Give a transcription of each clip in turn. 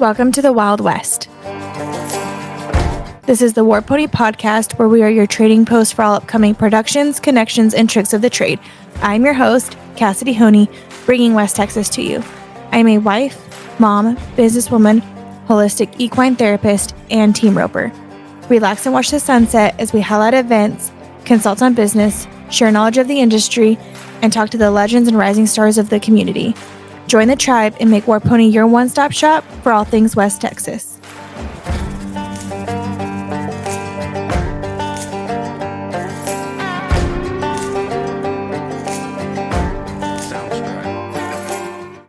Welcome to the Wild West. This is the War Pony podcast where we are your trading post for all upcoming productions, connections, and tricks of the trade. I'm your host, 𝙒𝘼𝙎, bringing West Texas to you. I'm a wife, mom, businesswoman, holistic equine therapist, and team roper. Relax and watch the sunset as we highlight events, consult on business, share knowledge of the industry, and talk to the legends and rising stars of the community. Join the tribe and make War Pony your one-stop shop for all things West Texas.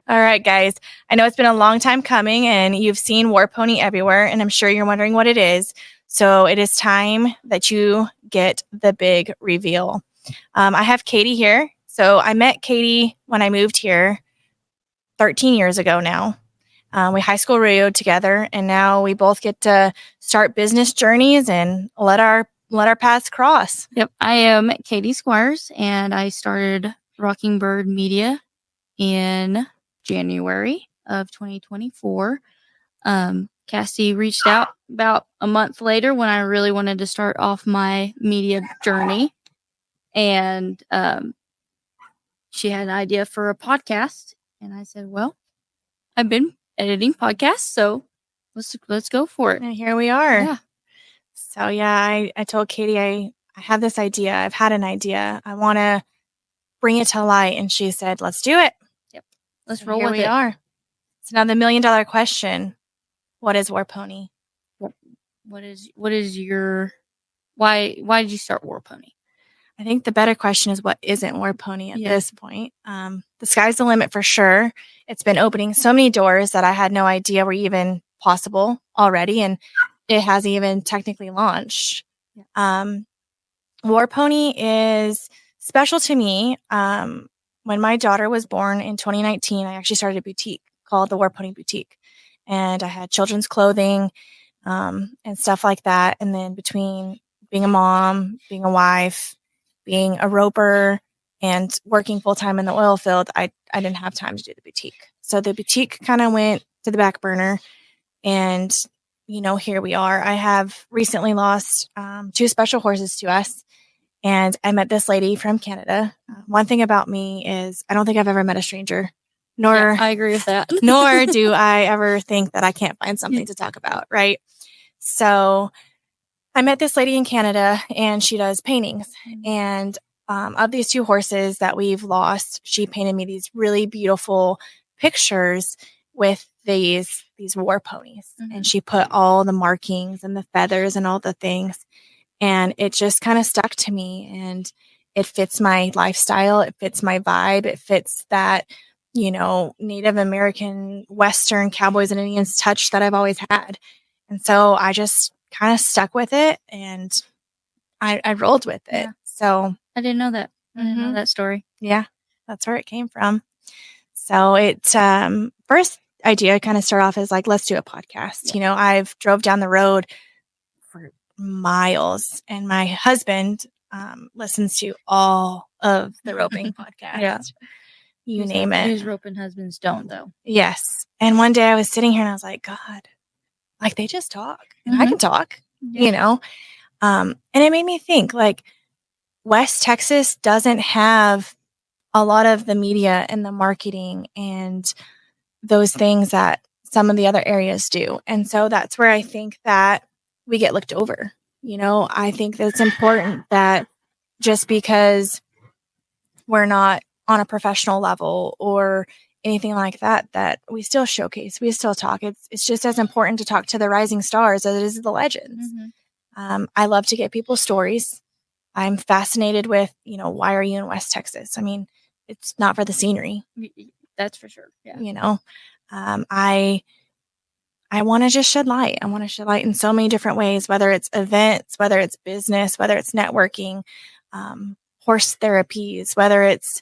All right, guys. I know it's been a long time coming and you've seen War Pony everywhere, and I'm sure you're wondering what it is. So it is time that you get the big reveal. I have Katie here. So I met Katie when I moved here 13 years ago now. We high school rodeoed together, and now we both get to start business journeys and let our paths cross. Yep, I am Katie Squires, and I started Rocking Bird Media in January of 2024. Cassie reached out about a month later when I really wanted to start off my media journey, and she had an idea for a podcast. And I said, well, I've been editing podcasts, so let's go for it. And here we are. Yeah. So, yeah, I told Katie I have this idea. I've had an idea. I want to bring it to light. And she said, let's do it. Yep. Let's so roll here with we it. are. So now the $1 million question, what is War Pony? What is your, why did you start War Pony? I think the better question is what isn't War Pony at this point. The sky's the limit for sure. It's been opening so many doors that I had no idea were even possible already, and it hasn't even technically launched. Yeah. War Pony is special to me. When my daughter was born in 2019, I actually started a boutique called the War Pony Boutique, and I had children's clothing and stuff like that. And then between being a mom, being a wife, being a roper, and working full-time in the oil field, I didn't have time to do the boutique. So the boutique kind of went to the back burner, and, here we are. I have recently lost 2 special horses to us, and I met this lady from Canada. One thing about me is I don't think I've ever met a stranger, nor I agree with that. nor do I ever think that I can't find something to talk about, right? So I met this lady in Canada, and she does paintings. And of these 2 horses that we've lost, she painted me these really beautiful pictures with these war ponies. Mm-hmm. And she put all the markings and the feathers and all the things. And it just kind of stuck to me. And it fits my lifestyle. It fits my vibe. It fits that, Native American, Western cowboys and Indians touch that I've always had. And so I just kind of stuck with it, and I rolled with it. Yeah. So I didn't know that. I didn't know that story. Yeah, that's where it came from. So it first idea kind of started off as like, let's do a podcast. Yeah. I've drove down the road for miles, and my husband listens to all of the roping podcasts. Yeah. You name it. Whose roping husbands don't, though. Yes. And one day I was sitting here and I was like, God, like they just talk, and I can talk, and it made me think, like, West Texas doesn't have a lot of the media and the marketing and those things that some of the other areas do. And so that's where I think that we get looked over. I think that it's important that just because we're not on a professional level or anything like that, that we still showcase, we still talk. It's just as important to talk to the rising stars as it is the legends. Mm-hmm. I love to get people's stories. I'm fascinated with, why are you in West Texas? I mean, it's not for the scenery. That's for sure. Yeah. I want to just shed light. I want to shed light in so many different ways, whether it's events, whether it's business, whether it's networking, horse therapies, whether it's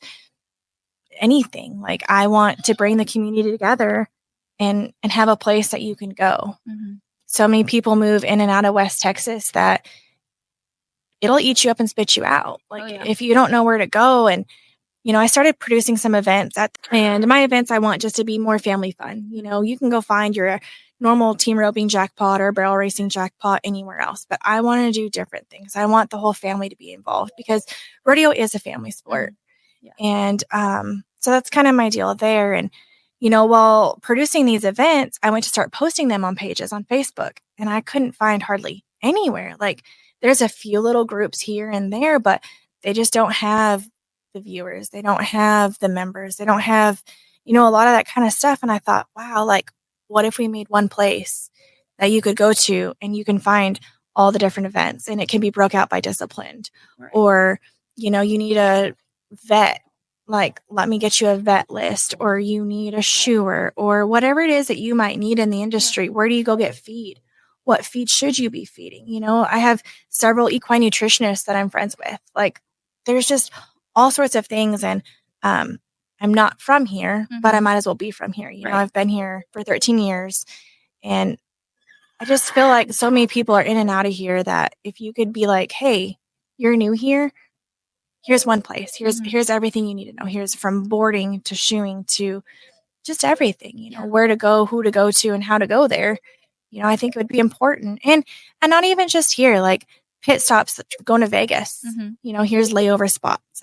anything. Like, I want to bring the community together and have a place that you can go. Mm-hmm. So many people move in and out of West Texas that it'll eat you up and spit you out. Like, if you don't know where to go. And, I started producing some events and my events, I want just to be more family fun. You can go find your normal team roping jackpot or barrel racing jackpot anywhere else, but I want to do different things. I want the whole family to be involved because rodeo is a family sport. Yeah. And so that's kind of my deal there. And, while producing these events, I went to start posting them on pages on Facebook, and I couldn't find hardly anywhere. Like, there's a few little groups here and there, but they just don't have the viewers. They don't have the members. They don't have, a lot of that kind of stuff. And I thought, wow, like, what if we made one place that you could go to and you can find all the different events, and it can be broke out by disciplined, Right. or, you need a vet, like, let me get you a vet list, or you need a shoer, or whatever it is that you might need in the industry. Where do you go get feed? What feed should you be feeding? I have several equine nutritionists that I'm friends with. Like, there's just all sorts of things. And I'm not from here, but I might as well be from here. Right. I've been here for 13 years, and I just feel like so many people are in and out of here that if you could be like, hey, you're new here, here's one place. Here's everything you need to know. Here's from boarding to shoeing to just everything, where to go, who to go to, and how to go there. I think it would be important. And not even just here, like pit stops going to Vegas. Here's layover spots.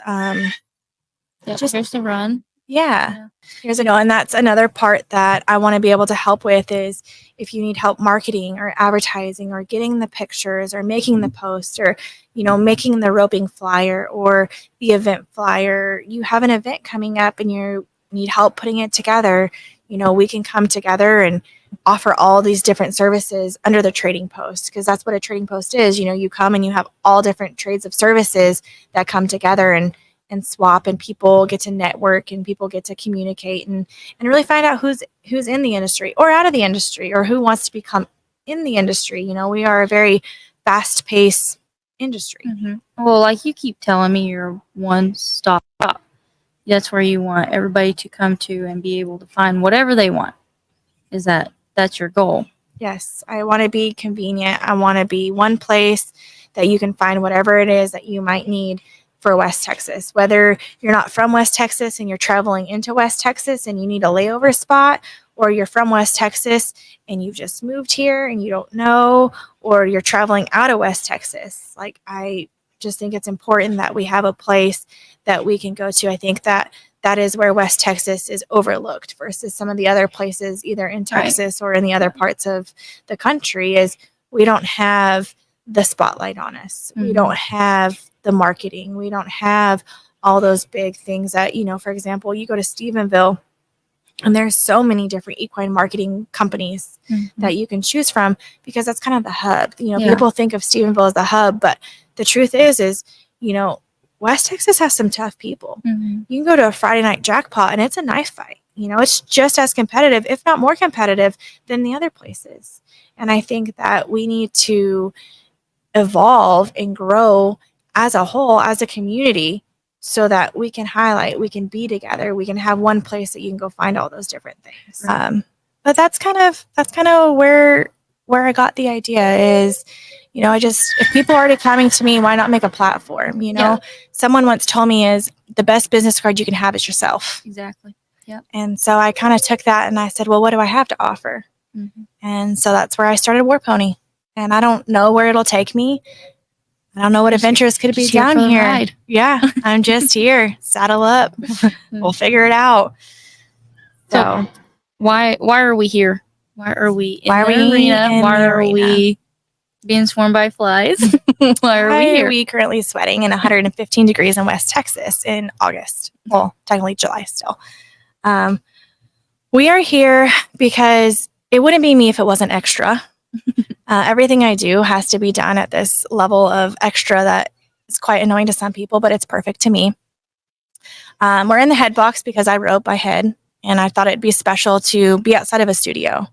Here's the run. Yeah. Here's and that's another part that I want to be able to help with is if you need help marketing or advertising or getting the pictures or making the post or, making the roping flyer or the event flyer. You have an event coming up and you need help putting it together. We can come together and offer all these different services under the trading post, because that's what a trading post is. You come and you have all different trades of services that come together and swap, and people get to network and people get to communicate and really find out who's in the industry or out of the industry or who wants to become in the industry. We are a very fast-paced industry. Well, like you keep telling me, you're one-stop shop. That's where you want everybody to come to and be able to find whatever they want. That's your goal? Yes, I want to be convenient. I want to be one place that you can find whatever it is that you might need for West Texas. Whether you're not from West Texas and you're traveling into West Texas and you need a layover spot, or you're from West Texas and you've just moved here and you don't know, or you're traveling out of West Texas. Like, I just think it's important that we have a place that we can go to. I think that is where West Texas is overlooked versus some of the other places, either in Texas or in the other parts of the country, is we don't have the spotlight on us. We don't have the marketing. We don't have all those big things that, for example, you go to Stephenville and there's so many different equine marketing companies that you can choose from, because that's kind of the hub. People think of Stephenville as the hub, but the truth is, West Texas has some tough people. You can go to a Friday night jackpot and it's a knife fight. It's just as competitive, if not more competitive, than the other places. And I think that we need to evolve and grow as a whole, as a community, so that we can highlight, we can be together, we can have one place that you can go find all those different things. But that's kind of where I got the idea is, if people are already coming to me, why not make a platform? Someone once told me is the best business card you can have is yourself. Exactly. Yeah. And so I kind of took that and I said, well, what do I have to offer? And so that's where I started War Pony. And I don't know where it'll take me. I don't know what adventures could be down here. Yeah, I'm just here. Saddle up. We'll figure it out. So why are we here? Why are we in the arena? Why are we being swarmed by flies? Why are we here? Why are we currently sweating in 115 degrees in West Texas in August? Well, technically July still. We are here because it wouldn't be me if it wasn't extra. Everything I do has to be done at this level of extra that is quite annoying to some people, but it's perfect to me. We're in the head box because I rope by head, and I thought it'd be special to be outside of a studio.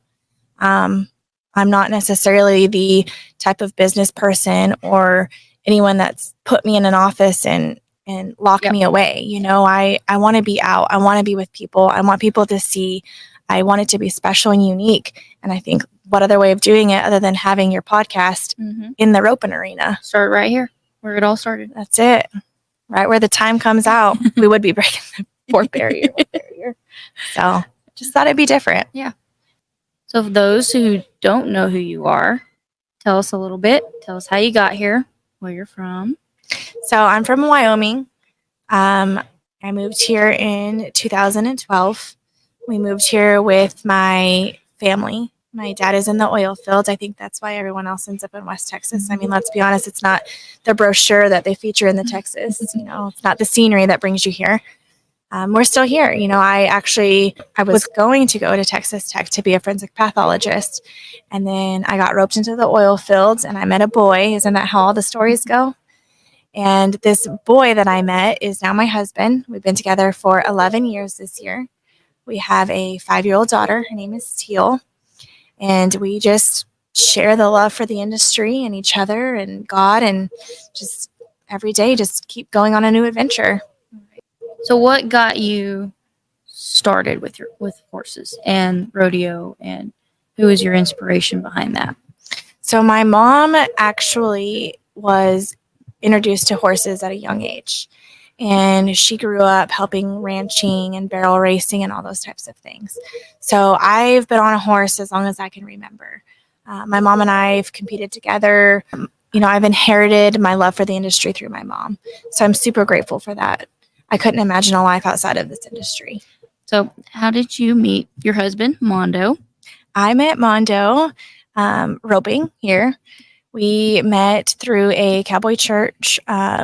I'm not necessarily the type of business person or anyone that's put me in an office and lock me away. I want to be out. I want to be with people. I want people to see. I want it to be special and unique. And I think what other way of doing it other than having your podcast in the roping arena? Start right here where it all started. That's it. Right where the time comes out, we would be breaking the fourth barrier. So just thought it'd be different. Yeah. So for those who don't know who you are, tell us a little bit. Tell us how you got here, where you're from. So I'm from Wyoming. I moved here in 2012. We moved here with my family. My dad is in the oil fields. I think that's why everyone else ends up in West Texas. I mean, let's be honest, it's not the brochure that they feature in the Texas. It's not the scenery that brings you here. We're still here. I was going to go to Texas Tech to be a forensic pathologist. And then I got roped into the oil fields and I met a boy. Isn't that how all the stories go? And this boy that I met is now my husband. We've been together for 11 years this year. We have a 5-year-old daughter. Her name is Teal. And we just share the love for the industry and each other and God, and just every day just keep going on a new adventure. So what got you started with horses and rodeo, and who was your inspiration behind that? So my mom actually was introduced to horses at a young age. And she grew up helping ranching and barrel racing and all those types of things. So I've been on a horse as long as I can remember. My mom and I have competed together. I've inherited my love for the industry through my mom. So I'm super grateful for that. I couldn't imagine a life outside of this industry. So how did you meet your husband, Mondo? I met Mondo roping here. We met through a cowboy church.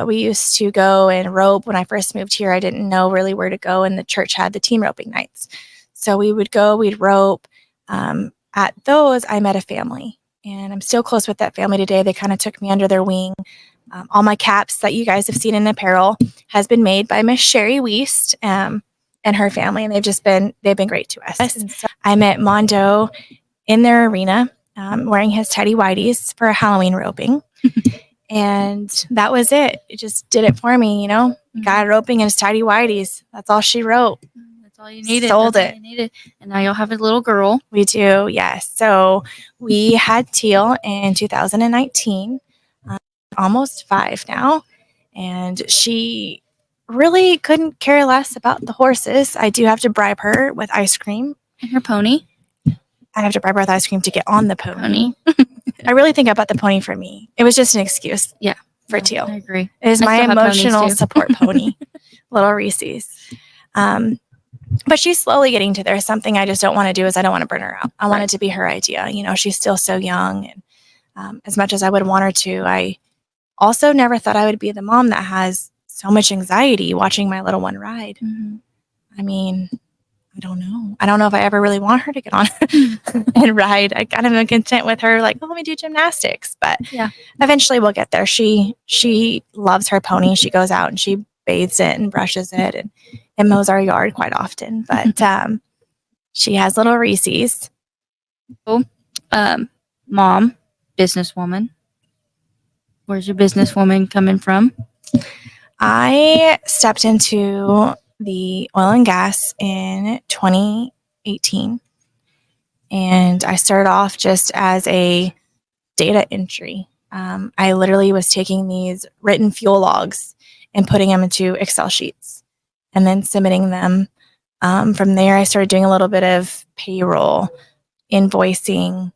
We used to go and rope. When I first moved here, I didn't know really where to go, and the church had the team roping nights. So we would go, we'd rope. At those, I met a family, and I'm still close with that family today. They kind of took me under their wing. All my caps that you guys have seen in apparel has been made by Miss 𝘾𝘼𝙎 and her family, and they've been great to us. And so I met Mondo in their arena, wearing his tidy whities for a Halloween roping. And that was it. It just did it for me, Guy roping in his tidy whities. That's all she wrote. That's all you needed. Sold That's it. all you needed. And now you'll have a little girl. We do, yes. So we had Teal in 2019, almost 5 now. And she really couldn't care less about the horses. I do have to bribe her with ice cream. And her pony. I have to bribe her with ice cream to get on the pony. I really think about the pony for me. It was just an excuse. Yeah. For Teal. I agree. It is my emotional support pony, little Reese's. But she's slowly getting to there. Something I just don't want to do is I don't want to burn her out. I want it to be her idea. She's still so young. And as much as I would want her to, I also never thought I would be the mom that has so much anxiety watching my little one ride. Mm-hmm. I mean, I don't know. I don't know if I ever really want her to get on and ride. I kind of am content with her, like, let me do gymnastics. But yeah, eventually we'll get there. She loves her pony. She goes out and she bathes it and brushes it and mows our yard quite often. But she has little Reese's. Oh, mom, businesswoman. Where's your businesswoman coming from? I stepped into the oil and gas in 2018. And I started off just as a data entry. I literally was taking these written fuel logs and putting them into Excel sheets and then submitting them. From there, I started doing a little bit of payroll, invoicing,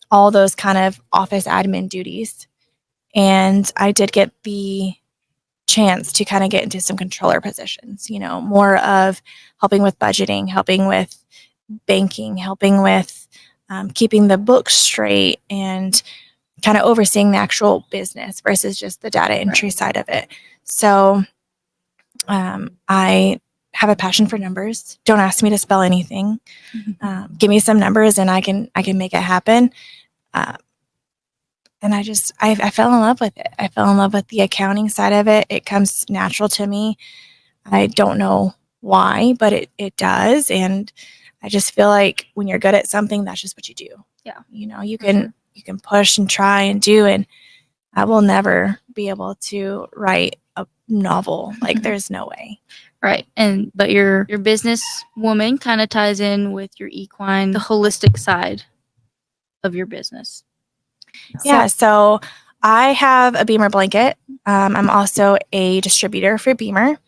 all those kind of office admin duties. And I did get the chance to kind of get into some controller positions, more of helping with budgeting, helping with banking, helping with keeping the books straight and kind of overseeing the actual business versus just the data entry side of it. So I have a passion for numbers. Don't ask me to spell anything. Give me some numbers and I can make it happen. And I fell in love with it. I fell in love with the accounting side of it. It comes natural to me. I don't know why, but it does. And I just feel like when you're good at something, that's just what you do. Yeah. You can push and try and do, and I will never be able to write a novel. Like there's no way. Right. But your business woman kind of ties in with your equine, the holistic side of your business. Yeah. So I have a Beamer blanket. I'm also a distributor for Beamer.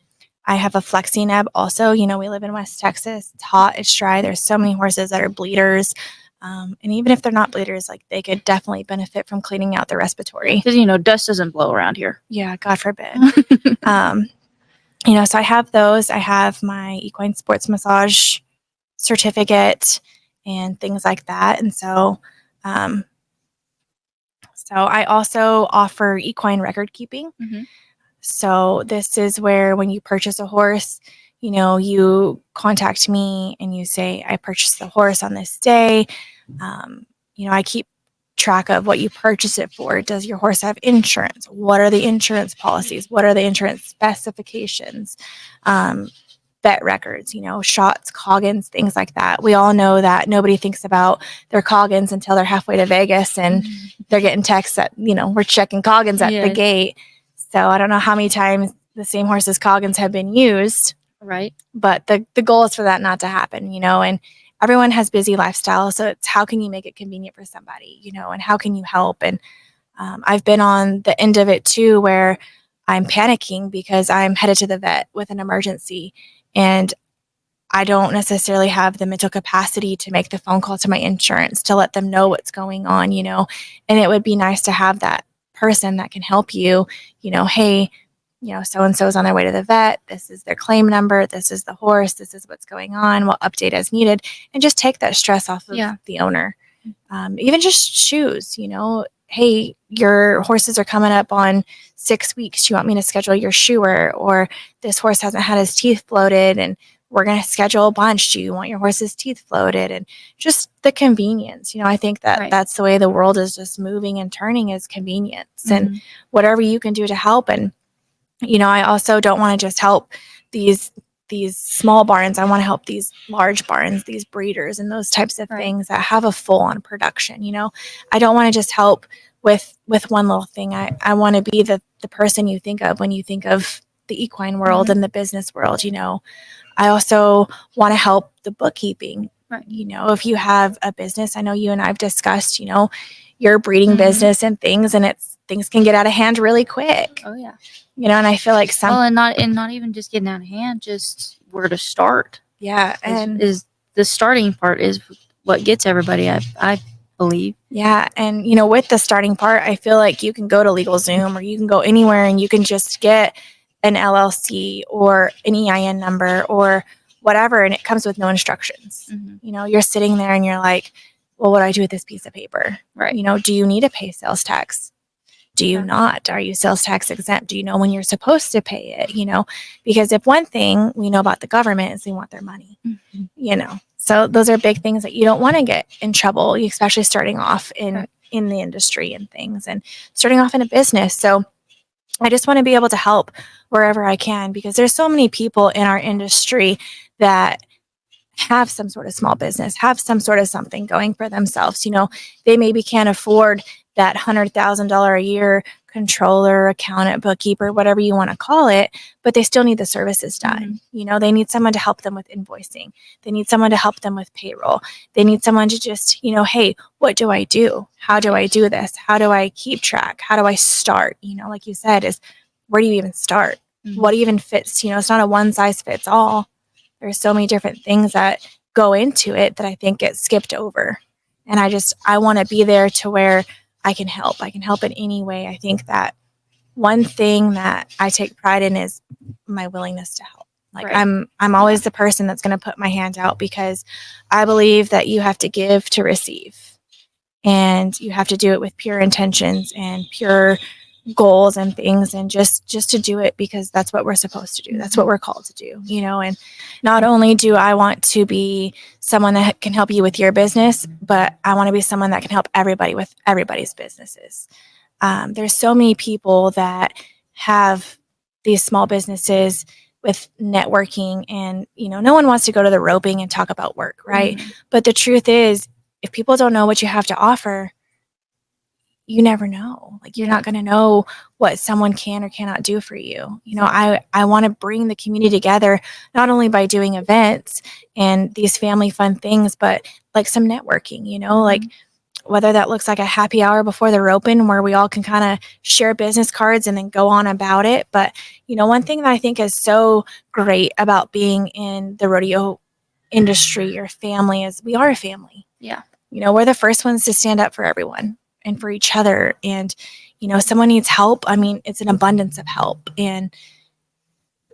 I have a flexi neb also. You know, we live in West Texas. It's hot, it's dry. There's so many horses that are bleeders. And even if they're not bleeders, like they could definitely benefit from cleaning out their respiratory. Because, you know, dust doesn't blow around here. Yeah, God forbid. You know, so I have those. I have my equine sports massage certificate and things like that. And so, so I also offer equine record keeping. So this is where when you purchase a horse, you know, you contact me and you say, I purchased the horse on this day. You know, I keep track of what you purchased it for. Does your horse have insurance? What are the insurance policies? What are the insurance specifications? Vet records, you know, shots, coggins, things like that. We all know that nobody thinks about their coggins until they're halfway to Vegas and they're getting texts that, you know, we're checking coggins at the gate. So I don't know how many times the same horse's coggins have been used. Right. But the goal is for that not to happen, you know, and everyone has busy lifestyles. So it's how can you make it convenient for somebody, you know, and how can you help? And I've been on the end of it too, where I'm panicking because I'm headed to the vet with an emergency and I don't necessarily have the mental capacity to make the phone call to my insurance to let them know what's going on, you know, and it would be nice to have that person that can help you, you know, hey, you know, so-and-so is on their way to the vet. This is their claim number. This is the horse. This is what's going on. We'll update as needed and just take that stress off of the owner. Even just shoes, you know, hey, your horses are coming up on 6 weeks. Do you want me to schedule your shoer? Or this horse hasn't had his teeth floated and we're going to schedule a bunch. Do you want your horse's teeth floated? And just the convenience. You know, I think that that's the way the world is just moving and turning is convenience and whatever you can do to help. And, you know, I also don't want to just help these small barns. I want to help these large barns, these breeders and those types of things that have a full on production. You know, I don't want to just help with one little thing. I want to be the person you think of when you think of the equine world and the business world. You know, I also want to help the bookkeeping. You know, if you have a business, I know you and I've discussed, you know, your breeding business and things, and things can get out of hand really quick. Oh yeah. You know, and I feel like and not even just getting out of hand, just where to start. Yeah, and is the starting part is what gets everybody. I believe. Yeah, and you know, with the starting part, I feel like you can go to LegalZoom or you can go anywhere and you can just get an LLC or an EIN number or whatever, and it comes with no instructions. You know, you're sitting there and you're like, well, what do I do with this piece of paper? You know, do you need to pay sales tax? Do you not? Are you sales tax exempt? Do you know when you're supposed to pay it? You know, because if one thing we know about the government is they want their money, you know, so those are big things that you don't want to get in trouble, especially starting off in the industry and things and starting off in a business. So I just want to be able to help wherever I can, because there's so many people in our industry that have some sort of small business, have some sort of something going for themselves. You know, they maybe can't afford that $100,000 a year controller, accountant, bookkeeper, whatever you want to call it, but they still need the services done. You know, they need someone to help them with invoicing. They need someone to help them with payroll. They need someone to just, you know, hey, what do I do? How do I do this? How do I keep track? How do I start? You know, like you said, is where do you even start? What even fits? You know, it's not a one size fits all. There's so many different things that go into it that I think get skipped over. And I want to be there to where I can help. I can help in any way. I think that one thing that I take pride in is my willingness to help. Like I'm always the person that's going to put my hand out, because I believe that you have to give to receive, and you have to do it with pure intentions and pure goals and things, and just to do it because that's what we're supposed to do. That's what we're called to do, you know. And not only do I want to be someone that can help you with your business, but I want to be someone that can help everybody with everybody's businesses. There's so many people that have these small businesses with networking, and you know, no one wants to go to the roping and talk about work, right? But the truth is, if people don't know what you have to offer, you never know. Like, you're not going to know what someone can or cannot do for you. You know, I want to bring the community together, not only by doing events and these family fun things, but like some networking, you know, like whether that looks like a happy hour before they're open where we all can kind of share business cards and then go on about it. But, one thing that I think is so great about being in the rodeo industry or family is we are a family. Yeah. We're the first ones to stand up for everyone and for each other. And, someone needs help. I mean, it's an abundance of help. And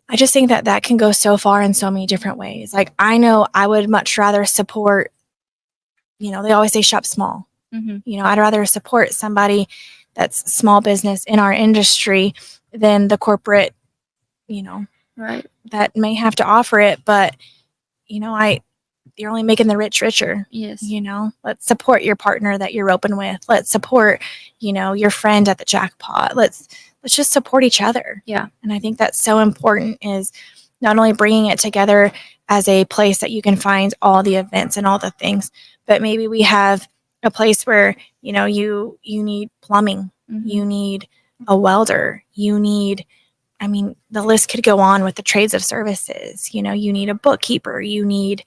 I just think that that can go so far in so many different ways. Like, I know I would much rather support, they always say shop small. Mm-hmm. I'd rather support somebody that's small business in our industry than the corporate, right, that may have to offer it. But, you're only making the rich richer. Yes. Let's support your partner that you're open with. Let's support, your friend at the jackpot. Let's just support each other. Yeah. And I think that's so important, is not only bringing it together as a place that you can find all the events and all the things, but maybe we have a place where, you need plumbing, mm-hmm. you need a welder, the list could go on with the trades of services. You need a bookkeeper, you need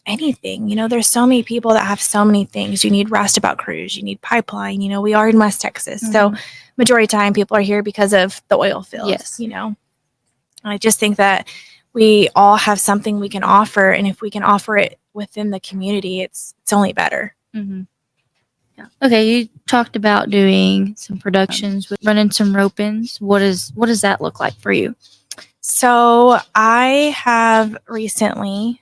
anything. There's so many people that have so many things. You need roustabout crews, you need pipeline. We are in West Texas. Mm-hmm. So majority of the time people are here because of the oil fields. Yes. I just think that we all have something we can offer, and if we can offer it within the community, it's only better. Mm-hmm. Yeah. Okay, you talked about doing some productions, running some rope-ins. What does that look like for you? So I have recently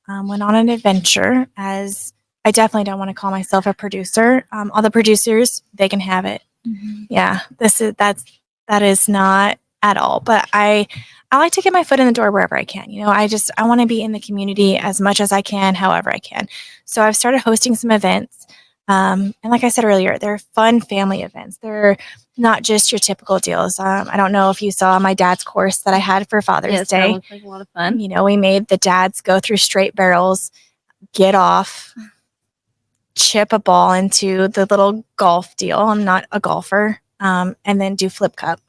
went on an adventure, as I definitely don't want to call myself a producer. All the producers, they can have it. Mm-hmm. Yeah, that is not at all. But I like to get my foot in the door wherever I can. I want to be in the community as much as I can, however I can. So I've started hosting some events. And like I said earlier, they're fun family events. They're not just your typical deals. I don't know if you saw my dad's course that I had for Father's Day. That looked like a lot of fun. We made the dads go through straight barrels, get off, chip a ball into the little golf deal. I'm not a golfer. And then do flip cup.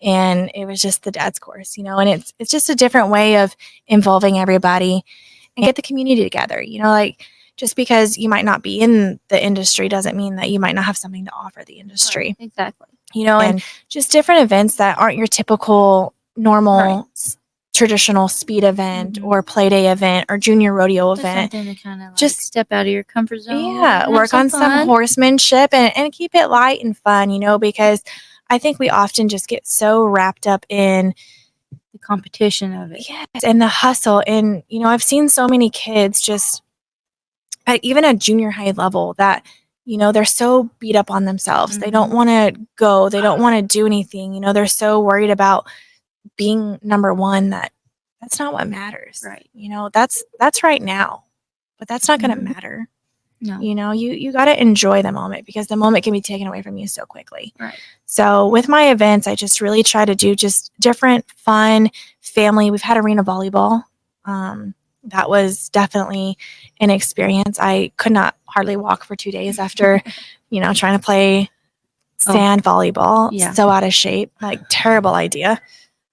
And it was just the dad's course, and it's just a different way of involving everybody and get the community together. Just because you might not be in the industry doesn't mean that you might not have something to offer the industry. Right, exactly. And just different events that aren't your typical normal traditional speed event mm-hmm. or play day event or junior rodeo event. Something to kind of just step out of your comfort zone. Yeah, work on some horsemanship and keep it light and fun, because I think we often just get so wrapped up in the competition of it. Yes, and the hustle. And, I've seen so many kids just at even a junior high level that, they're so beat up on themselves. Mm-hmm. They don't want to go. They don't want to do anything. They're so worried about being number one that's not what matters. Right. That's right now, but that's not going to mm-hmm. matter. No. You got to enjoy the moment, because the moment can be taken away from you so quickly. Right. So with my events, I just really try to do just different, fun, family. We've had arena volleyball. That was definitely an experience. I could not hardly walk for 2 days after, trying to play sand volleyball. Yeah. So out of shape, terrible idea.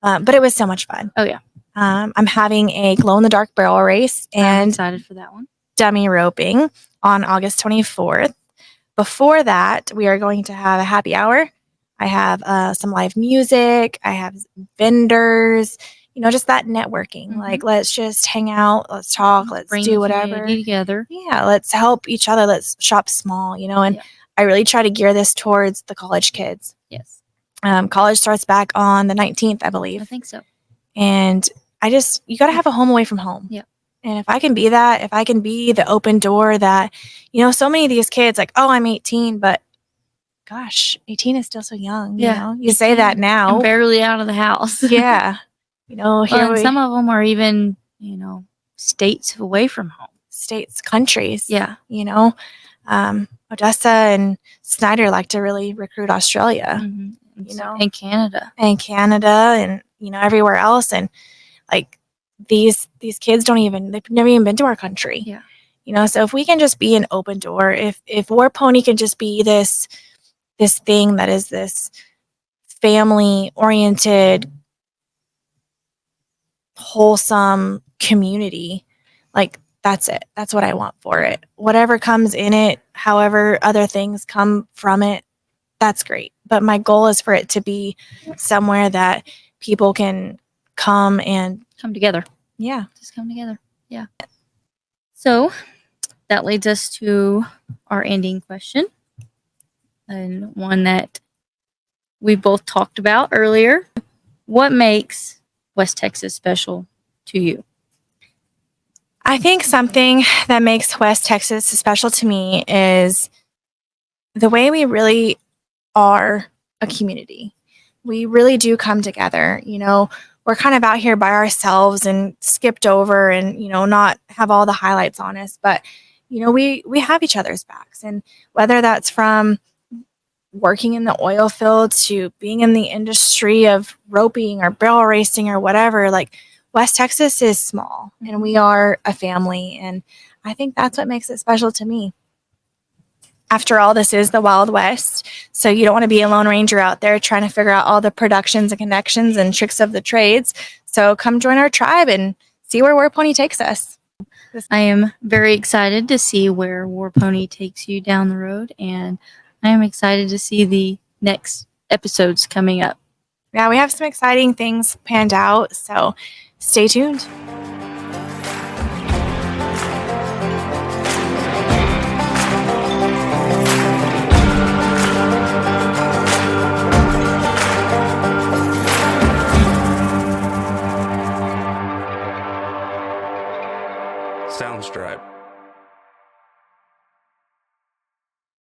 But it was so much fun. Oh yeah. I'm having a glow in the dark barrel race, and I'm excited for that one. Dummy roping on August 24th. Before that, we are going to have a happy hour. I have some live music. I have vendors, just that networking. Mm-hmm. Let's just hang out. Let's talk. Let's do whatever. Together. Yeah, let's help each other. Let's shop small, and I really try to gear this towards the college kids. Yes. College starts back on the 19th, I believe. I think so. And you got to have a home away from home. Yeah. And if I can be that, if I can be the open door that, so many of these kids I'm 18, but gosh, 18 is still so young. Yeah. You say that now. I'm barely out of the house. Yeah. Some of them are even, states away from home. States, countries. Yeah. Odessa and Snyder like to really recruit Australia, mm-hmm. And Canada. And, everywhere else. And these kids they've never even been to our country. Yeah. So if we can just be an open door, if War Pony can just be this thing that is this family oriented, wholesome community, that's it. That's what I want for it. Whatever comes in it, however other things come from it, that's great. But my goal is for it to be somewhere that people can come and come together. Yeah. Just come together. Yeah. So that leads us to our ending question, and one that we both talked about earlier. What makes West Texas special to you? I think something that makes West Texas special to me is the way we really are a community. We really do come together. You know, we're kind of out here by ourselves and skipped over and, you know, not have all the highlights on us. But, you know, we have each other's backs. And whether that's from working in the oil field to being in the industry of roping or barrel racing or whatever, like West Texas is small and we are a family. And I think that's what makes it special to me. After all, this is the Wild West, so you don't want to be a Lone Ranger out there trying to figure out all the productions and connections and tricks of the trades. So come join our tribe and see where War Pony takes us. I am very excited to see where War Pony takes you down the road, and I am excited to see the next episodes coming up. Yeah, we have some exciting things planned out, so stay tuned.